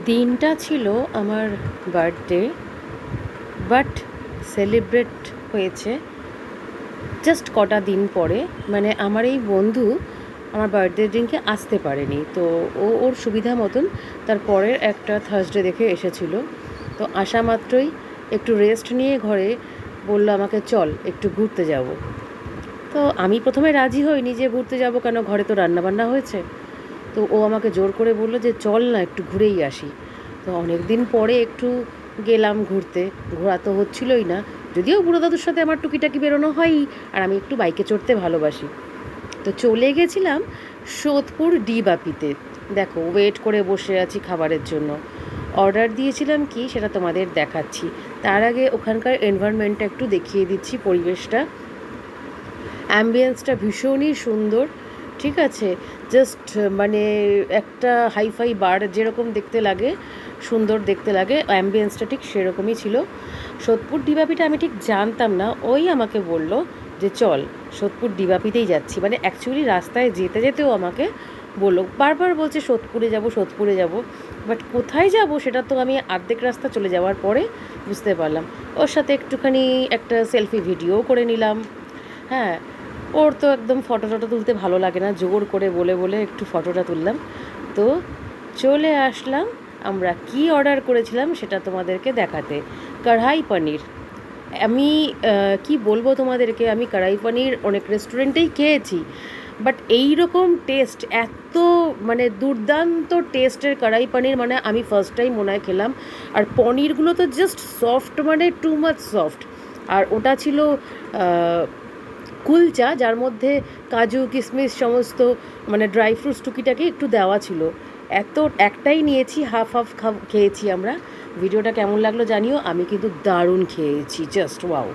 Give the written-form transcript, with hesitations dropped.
দিনটা ছিল আমার বার্থডে, বাট সেলিব্রেট হয়েছে জাস্ট কটা দিন পরে। মানে আমার এই বন্ধু আমার বার্থডে দিনকে আসতে পারেনি, তো ওর সুবিধা মতন তার পরের একটা থার্সডে দেখে এসেছিলো। তো আসা মাত্রই একটু রেস্ট নিয়ে ঘরে বললো আমাকে চল একটু ঘুরতে যাব। তো আমি প্রথমে রাজি হইনি যে ঘুরতে যাব কেন, ঘরে তো রান্নাবান্না হয়েছে। তো ও আমাকে জোর করে বললো যে চল না একটু ঘুরেই আসি। তো অনেক দিন পরে একটু গেলাম ঘুরতে, ঘোরা তো হচ্ছিলই না, যদিও বুড়ো দাদুর সাথে আমার টুকিটাকি বেরোনো হয়ই, আর আমি একটু বাইকে চড়তে ভালোবাসি। তো চলে গেছিলাম সোদপুর ডি বাপিতে। দেখো ওয়েট করে বসে আছি খাবারের জন্য, অর্ডার দিয়েছিলাম কি সেটা তোমাদের দেখাচ্ছি। তার আগে ওখানকার এনভায়রনমেন্টটা একটু দেখিয়ে দিচ্ছি, পরিবেশটা, অ্যাম্বিয়েন্সটা ভীষণই সুন্দর। ঠিক আছে, জাস্ট মানে একটা হাইফাই বার যেরকম দেখতে লাগে, সুন্দর দেখতে লাগে, অ্যাম্বিয়েন্সটা ঠিক সেরকমই ছিল। সোদপুর ডিবাপিটা আমি ঠিক জানতাম না, ওই আমাকে বলল যে চল সোদপুর ডিবাপিতেই যাচ্ছি। মানে অ্যাকচুয়ালি রাস্তায় যেতে যেতেও আমাকে বললো, বারবার বলছে সোদপুরে যাব সোদপুরে যাব, বাট কোথায় যাব সেটা তো আমি অর্ধেক রাস্তা চলে যাওয়ার পরে বুঝতে পারলাম। ওর সাথে একটুখানি একটা সেলফি ভিডিও করে নিলাম। হ্যাঁ, ওর তো একদম ফটো টটো তুলতে ভালো লাগে না, জোর করে বলে বলে একটু ফটোটা তুললাম। তো চলে আসলাম আমরা কি অর্ডার করেছিলাম সেটা তোমাদেরকে দেখাতে। কড়াই পনির। আমি কি বলবো তোমাদেরকে, আমি কড়াই পনির অনেক রেস্টুরেন্টেই খেয়েছি, বাট এই রকম টেস্ট, এত মানে দুর্দান্ত টেস্টের কড়াই পনির মানে আমি ফার্স্ট টাইম মনে হয় খেলাম। আর পনিরগুলো তো জাস্ট সফট, মানে টু মাচ সফট। আর ওটা ছিল কুলচা, যার মধ্যে কাজু কিশমিশ সমস্ত মানে ড্রাই ফ্রুটস টুকিটাকি একটু দেওয়া ছিল। এত একটাই নিয়েছি, হাফ হাফ খেয়েছি আমরা। ভিডিওটা কেমন লাগলো জানিও, আমি কিন্তু দারুণ খেয়েছি, জাস্ট ওয়াও।